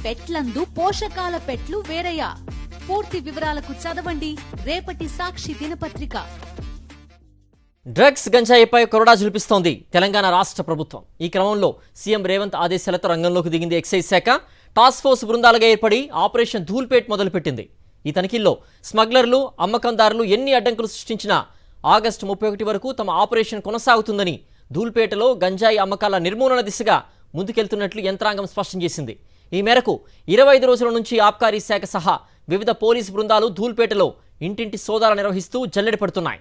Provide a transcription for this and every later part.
పెట్లందు పోషకాల పెట్లు వేరయ్యా. పూర్తి వివరాలకు చదవండి రేపటి సాక్షి దినపత్రిక. డ్రగ్స్ గంజాయిపై కొరడా జులిపిస్తోంది తెలంగాణ రాష్ట్ర ప్రభుత్వం. ఈ క్రమంలో సీఎం రేవంత్ ఆదేశాలతో రంగంలోకి దిగింది ఎక్సైజ్ శాఖ. టాస్క్ ఫోర్స్ బృందాలుగా ఏర్పడి ఆపరేషన్ ధూల్పేట్ మొదలుపెట్టింది. ఈ తనిఖీల్లో స్మగ్లర్లు, అమ్మకందారులు ఎన్ని అడ్డంకులు సృష్టించినా ఆగస్టు 31 వరకు తమ ఆపరేషన్ కొనసాగుతుందని, ధూల్పేటలో గంజాయి అమ్మకాల నిర్మూలన దిశగా ముందుకెళ్తున్నట్లు యంత్రాంగం స్పష్టం చేసింది. ఈ మేరకు 25 రోజుల నుంచి ఆబ్కారీ శాఖ సహా వివిధ పోలీసు బృందాలు ధూల్పేటలో ఇంటింటి సోదాలు నిర్వహిస్తూ జల్లెడ పడుతున్నాయి.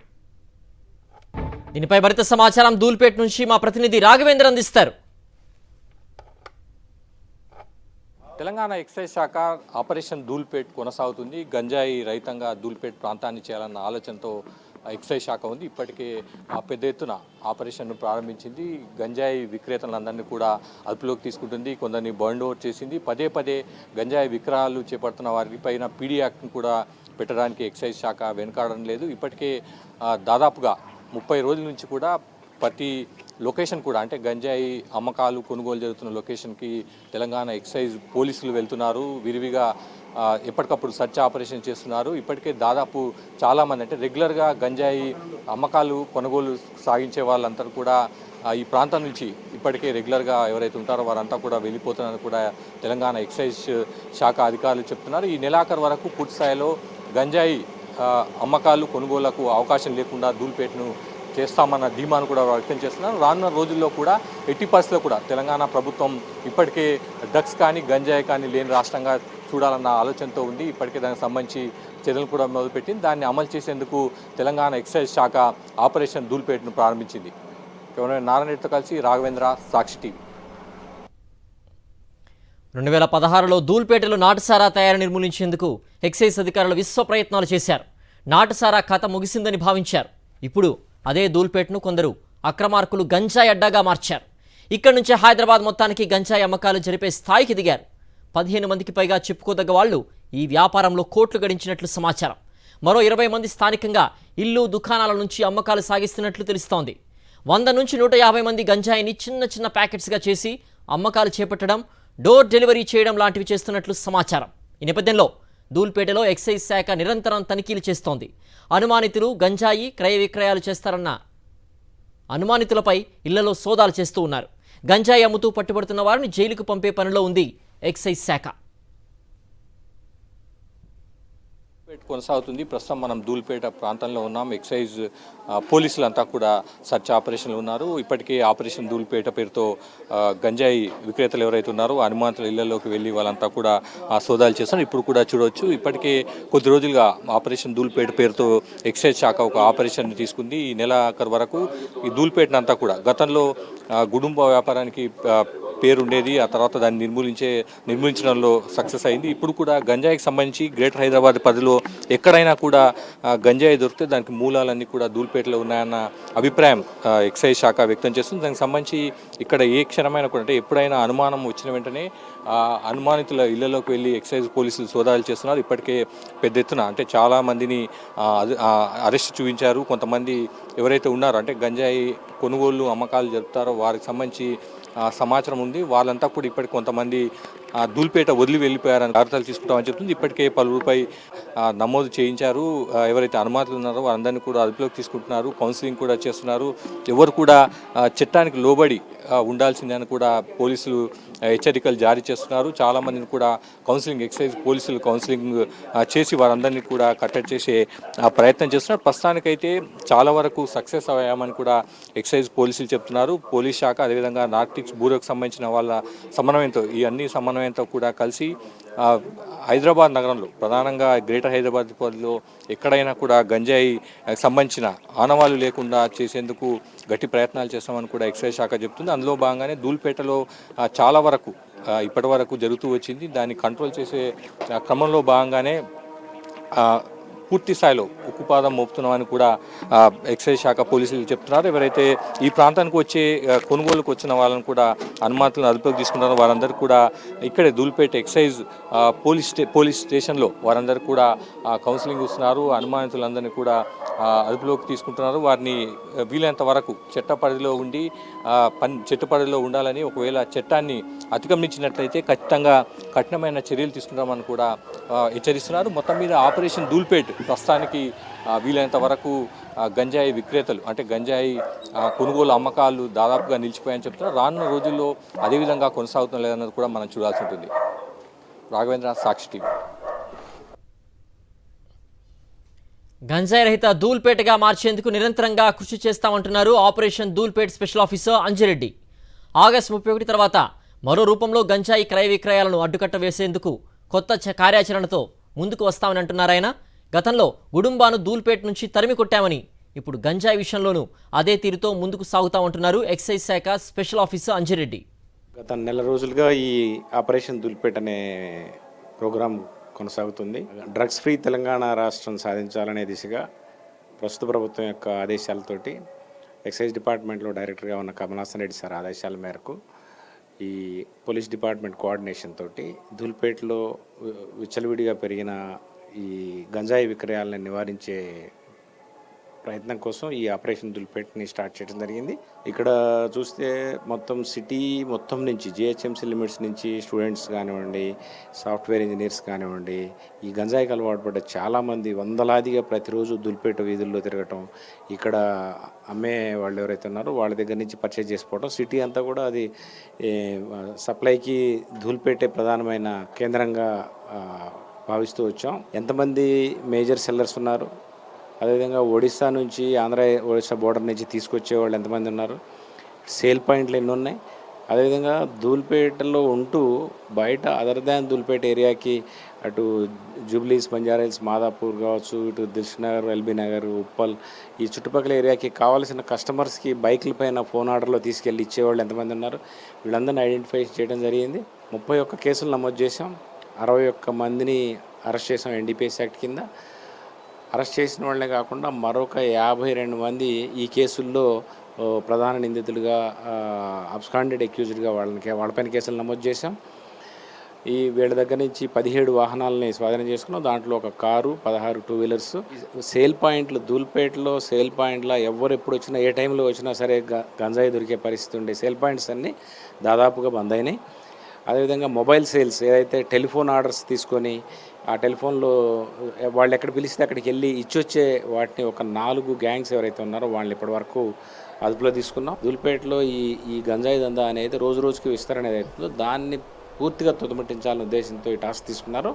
దీనిపై మరింత సమాచారం ధూల్పేట నుంచి మా ప్రతినిధి రాఘవేంద్ర అందిస్తారు. తెలంగాణ ఎక్సైజ్ శాఖ ఆపరేషన్ ధూల్పేట్ కొనసాగుతుంది. గంజాయి రహితంగా ధూల్పేట్ ప్రాంతాన్ని చేయాలన్న ఆలోచనతో ఎక్సైజ్ శాఖ ఉంది. ఇప్పటికే పెద్ద ఎత్తున ఆపరేషన్ను ప్రారంభించింది. గంజాయి విక్రేతలందరినీ కూడా అదుపులోకి తీసుకుంటుంది. కొందరిని బర్న్ ఓవర్ చేసింది. పదే పదే గంజాయి విక్రయాలు చేపడుతున్న వారిపైన పీడీ యాక్ట్ను కూడా పెట్టడానికి ఎక్సైజ్ శాఖ వెనుకాడడం లేదు. ఇప్పటికే దాదాపుగా 30 రోజుల నుంచి కూడా ప్రతి లొకేషన్ కూడా అంటే గంజాయి అమ్మకాలు కొనుగోలు జరుగుతున్న లొకేషన్కి తెలంగాణ ఎక్సైజ్ పోలీసులు వెళ్తున్నారు. విరివిగా ఎప్పటికప్పుడు సర్చ్ ఆపరేషన్ చేస్తున్నారు. ఇప్పటికే దాదాపు చాలామంది అంటే రెగ్యులర్గా గంజాయి అమ్మకాలు కొనుగోలు సాగించే వాళ్ళంతా కూడా ఈ ప్రాంతం నుంచి ఇప్పటికే రెగ్యులర్గా ఎవరైతే ఉంటారో వారంతా కూడా వెళ్ళిపోతున్నారని కూడా తెలంగాణ ఎక్సైజ్ శాఖ అధికారులు చెప్తున్నారు. ఈ నెలాఖరు వరకు పూర్తి స్థాయిలో గంజాయి అమ్మకాలు కొనుగోళ్లకు అవకాశం లేకుండా ధూల్పేట్ను చేస్తామన్న ధీమాను కూడా వ్యక్తం చేస్తున్నారు. రానున్న రోజుల్లో కూడా ఎట్టి పరిస్థితుల్లో కూడా తెలంగాణ ప్రభుత్వం ఇప్పటికే డ్రగ్స్ కానీ గంజాయి కానీ లేని రాష్ట్రంగా చూడాలన్న ఆలోచనతో ఉంది. ఇప్పటికే దానికి సంబంధించి చర్యలు కూడా మొదలుపెట్టింది. దాన్ని అమలు చేసేందుకు తెలంగాణ ఎక్సైజ్ శాఖ ఆపరేషన్ ధూల్పేట్ను ప్రారంభించింది. నారాయణతో కలిసి రాఘవేంద్ర, సాక్షి టీవీ. 2016లో ధూల్పేటలో నాటుసారా తయారీ నిర్మూలించేందుకు ఎక్సైజ్ అధికారులు విశ్వ ప్రయత్నాలు చేశారు. నాటుసారా కథ ముగిసిందని భావించారు. ఇప్పుడు అదే ధూల్పేట్ను కొందరు అక్రమార్కులు గంజాయి అడ్డాగా మార్చారు. ఇక్కడి నుంచే హైదరాబాద్ మొత్తానికి గంజాయి అమ్మకాలు జరిపే స్థాయికి దిగారు. 15 మందికి పైగా చెప్పుకోదగ్గ వాళ్లు ఈ వ్యాపారంలో కోట్లు గడించినట్లు సమాచారం. మరో 20 మంది స్థానికంగా ఇల్లు, దుకాణాల నుంచి అమ్మకాలు సాగిస్తున్నట్లు తెలుస్తోంది. 100 నుంచి 150 మంది గంజాయిని చిన్న చిన్న ప్యాకెట్స్గా చేసి అమ్మకాలు చేపట్టడం, డోర్ డెలివరీ చేయడం లాంటివి చేస్తున్నట్లు సమాచారం. ఈ నేపథ్యంలో ధూల్పేటలో ఎక్సైజ్ శాఖ నిరంతరం తనిఖీలు చేస్తోంది. అనుమానితులు గంజాయి క్రయ విక్రయాలు చేస్తారన్న అనుమానితులపై ఇళ్లలో సోదాలు చేస్తూ ఉన్నారు. గంజాయి అమ్ముతూ పట్టుబడుతున్న వారిని జైలుకు పంపే పనిలో ఉంది ఎక్సైజ్ శాఖ. కొనసాగుతుంది. ప్రస్తుతం మనం ధూల్పేట ప్రాంతంలో ఉన్నాం. ఎక్సైజ్ పోలీసులంతా కూడా సర్చ్ ఆపరేషన్లు ఉన్నారు. ఇప్పటికే ఆపరేషన్ ధూల్పేట పేరుతో గంజాయి విక్రేతలు ఎవరైతే ఉన్నారో అనుమానితుల ఇళ్లలోకి వెళ్ళి వాళ్ళంతా కూడా సోదాలు చేస్తున్నారు. ఇప్పుడు కూడా చూడవచ్చు. ఇప్పటికే కొద్ది రోజులుగా ఆపరేషన్ ధూల్పేట పేరుతో ఎక్సైజ్ శాఖ ఒక ఆపరేషన్ తీసుకుంది. ఈ నెలాఖరు వరకు ఈ ధూల్పేటనంతా కూడా గతంలో గుడుంబ వ్యాపారానికి పేరుండేది. ఆ తర్వాత దాన్ని నిర్మూలించడంలో సక్సెస్ అయింది. ఇప్పుడు కూడా గంజాయికి సంబంధించి గ్రేటర్ హైదరాబాద్ పరిధిలో ఎక్కడైనా కూడా గంజాయి దొరికితే దానికి మూలాలన్నీ కూడా ధూల్పేటలో ఉన్నాయన్న అభిప్రాయం ఎక్సైజ్ శాఖ వ్యక్తం చేస్తుంది. దానికి సంబంధించి ఇక్కడ ఏ క్షణమైనా కూడా అంటే ఎప్పుడైనా అనుమానం వచ్చిన వెంటనే అనుమానితుల ఇళ్లలోకి వెళ్ళి ఎక్సైజ్ పోలీసులు సోదాలు చేస్తున్నారు. ఇప్పటికే పెద్ద ఎత్తున అంటే చాలామందిని అరెస్ట్ చూపించారు. కొంతమంది ఎవరైతే ఉన్నారో అంటే గంజాయి కొనుగోళ్లు అమ్మకాలు జరుపుతారో వారికి సంబంధించి సమాచారం ఉంది. వాళ్ళంతా కూడా ఇప్పటికి కొంతమంది ధూల్పేట వదిలి వెళ్ళిపోయారని జాగ్రత్తలు తీసుకుంటామని చెప్తుంది. ఇప్పటికే పలువురిపై నమోదు చేయించారు. ఎవరైతే అనుమాతులు ఉన్నారో వారందరినీ కూడా అదుపులోకి తీసుకుంటున్నారు. కౌన్సిలింగ్ కూడా చేస్తున్నారు. ఎవరు కూడా చట్టానికి లోబడి ఉండాల్సిందని కూడా పోలీసులు హెచ్చరికలు జారీ చేస్తున్నారు. చాలామందిని కూడా ఎక్సైజ్ పోలీసులు కౌన్సిలింగ్ చేసి వారందరినీ కూడా కట్టడి చేసే ప్రయత్నం చేస్తున్నారు. ప్రస్తుతానికైతే చాలా వరకు సక్సెస్ అయ్యామని కూడా ఎక్సైజ్ పోలీసులు చెప్తున్నారు. పోలీస్ శాఖ అదేవిధంగా నార్టిక్స్ బ్యూరోకి సంబంధించిన వాళ్ళ సమన్వయంతో ఈ అన్ని సమన్వయంతో కూడా కలిసి హైదరాబాద్ నగరంలో ప్రధానంగా గ్రేటర్ హైదరాబాద్ పరిధిలో ఎక్కడైనా కూడా గంజాయి సంబంధించిన ఆనవాళ్లు లేకుండా చేసేందుకు గట్టి ప్రయత్నాలు చేస్తామని కూడా ఎక్సైజ్ శాఖ చెప్తుంది. అందులో భాగంగానే ధూల్పేటలో చాలా వరకు ఇప్పటి వరకు జరుగుతూ వచ్చింది. దాన్ని కంట్రోల్ చేసే క్రమంలో భాగంగానే పూర్తి స్థాయిలో ఉక్కుపాదం మోపుతున్నామని కూడా ఎక్సైజ్ శాఖ పోలీసులు చెప్తున్నారు. ఎవరైతే ఈ ప్రాంతానికి వచ్చే కొనుగోలుకు వచ్చిన వాళ్ళని కూడా అనుమతులను అదుపులోకి తీసుకుంటారో వారందరూ కూడా ఇక్కడే ధూళిపేట ఎక్సైజ్ పోలీస్ స్టేషన్లో వారందరూ కూడా కౌన్సిలింగ్ ఇస్తున్నారు. అనుమానితులందరినీ కూడా అదుపులోకి తీసుకుంటున్నారు. వారిని వీలైనంత వరకు చట్ట పరిధిలో ఉండాలని, ఒకవేళ చట్టాన్ని అతిక్రమించినట్లయితే ఖచ్చితంగా కఠినమైన చర్యలు తీసుకుంటామని కూడా హెచ్చరిస్తున్నారు. మొత్తం మీద ఆపరేషన్ ధూళిపేట్ ప్రస్తుతానికి వీలైనంత వరకు గంజాయి విక్రేతలు అంటే గంజాయి కొనుగోలు అమ్మకాలు దాదాపుగా నిలిచిపోయాయని చెప్తున్నారు. రానున్న రోజుల్లో అదేవిధంగా కొనసాగుతున్న లేదన్నది కూడా మనం చూడాల్సి ఉంటుంది. రాఘవేంద్ర, సాక్షి టీవీ. గంజాయి రహిత ధూల్పేటగా మార్చేందుకు నిరంతరంగా కృషి చేస్తామంటున్నారు operation Dhoolpet special officer Anji Reddy. August 31 తర్వాత మరో రూపంలో గంజాయి క్రయ విక్రయాలను అడ్డుకట్ట వేసేందుకు కొత్త కార్యాచరణతో ముందుకు వస్తామని అంటున్నారు ఆయన. గతంలో గుడుంబాను ధూల్పేట్ నుంచి తరిమి కొట్టామని ఇప్పుడు గంజాయి విషయంలోనూ అదే తీరుతో ముందుకు సాగుతామంటున్నారు ఎక్సైజ్ శాఖ స్పెషల్ ఆఫీసర్ అంజిరెడ్డి. గత నెల రోజులుగా ఈ ఆపరేషన్ ధూల్పేట్ అనే ప్రోగ్రాం కొనసాగుతుంది. డ్రగ్స్ ఫ్రీ తెలంగాణ రాష్ట్రం సాధించాలనే దిశగా ప్రస్తుత ప్రభుత్వం యొక్క ఆదేశాలతోటి ఎక్సైజ్ డిపార్ట్మెంట్లో డైరెక్టర్గా ఉన్న కమలాసన్ రెడ్డి సార్ ఆదేశాల మేరకు ఈ పోలీస్ డిపార్ట్మెంట్ కోఆర్డినేషన్ తోటి ధూల్పేట్లో విచ్చలవిడిగా పెరిగిన ఈ గంజాయి విక్రయాలను నివారించే ప్రయత్నం కోసం ఈ ఆపరేషన్ ధూల్పేట్ని స్టార్ట్ చేయడం జరిగింది. ఇక్కడ చూస్తే మొత్తం సిటీ మొత్తం నుంచి జిహెచ్ఎంసీ లిమిట్స్ నుంచి స్టూడెంట్స్ కానివ్వండి, సాఫ్ట్వేర్ ఇంజనీర్స్ కానివ్వండి, ఈ గంజాయికి అలవాటు పడ్డ చాలామంది వందలాదిగా ప్రతిరోజు ధూల్పేట వీధుల్లో తిరగటం, ఇక్కడ అమ్మే వాళ్ళు ఎవరైతే ఉన్నారో వాళ్ళ దగ్గర నుంచి పర్చేజ్ చేసుకోవడం, సిటీ అంతా కూడా అది సప్లైకి ధూల్పేటే ప్రధానమైన కేంద్రంగా భావిస్తూ వచ్చాం. ఎంతమంది మేజర్ సెల్లర్స్ ఉన్నారు, అదేవిధంగా ఒడిశా నుంచి ఒడిశా బోర్డర్ నుంచి తీసుకొచ్చే వాళ్ళు ఎంతమంది ఉన్నారు, సేల్ పాయింట్లు ఎన్ని ఉన్నాయి, అదేవిధంగా ధూల్పేటలో ఉంటూ బయట అదర్ దాన్ ధూల్పేట ఏరియాకి అటు జూబ్లీస్, బంజారాహిల్స్, మాదాపూర్ కావచ్చు, ఇటు దిల్సుఖ్నగర్, ఎల్బీ నగర్, ఉప్పల్ ఈ చుట్టుపక్కల ఏరియాకి కావాల్సిన కస్టమర్స్కి బైకుల పైన ఫోన్ ఆర్డర్లో తీసుకెళ్ళి ఇచ్చేవాళ్ళు ఎంతమంది ఉన్నారు, వీళ్ళందరినీ ఐడెంటిఫై చేయడం జరిగింది. 31 కేసులు నమోదు చేసాం. 61 మందిని అరెస్ట్ చేసాం ఎన్డీపీఎస్ యాక్ట్ కింద. అరెస్ట్ చేసిన వాళ్ళే కాకుండా మరొక 52 మంది ఈ కేసుల్లో ప్రధాన నిందితులుగా అబ్స్కాండెడ్ అక్యూజ్డ్గా వాళ్ళపైన కేసులు నమోదు చేశాం. వీళ్ళ దగ్గర నుంచి 17 వాహనాలని స్వాధీనం చేసుకున్నాం. దాంట్లో ఒక కారు, 16 టూ వీలర్స్. సేల్ పాయింట్లు ధూల్పేటలో సేల్ పాయింట్లో ఎవరు ఎప్పుడు వచ్చినా ఏ టైంలో వచ్చినా సరే గంజాయి దొరికే పరిస్థితి ఉండే సేల్ పాయింట్స్ అన్నీ దాదాపుగా బంద్ అయినాయి. అదేవిధంగా మొబైల్ సేల్స్ ఏదైతే టెలిఫోన్ ఆర్డర్స్ తీసుకొని ఆ టెలిఫోన్లో వాళ్ళు ఎక్కడ పిలిస్తే అక్కడికి వెళ్ళి ఇచ్చొచ్చే వాటిని ఒక 4 గ్యాంగ్స్ ఎవరైతే ఉన్నారో వాళ్ళని ఇప్పటివరకు అదుపులో తీసుకున్నాం. ధూల్పేటలో ఈ గంజాయి దందా అనేది రోజు రోజుకి విస్తరణ ఏదైతుందో దాన్ని పూర్తిగా తుదముట్టించాలనే ఉద్దేశంతో ఈ టాస్క్ తీసుకున్నారు.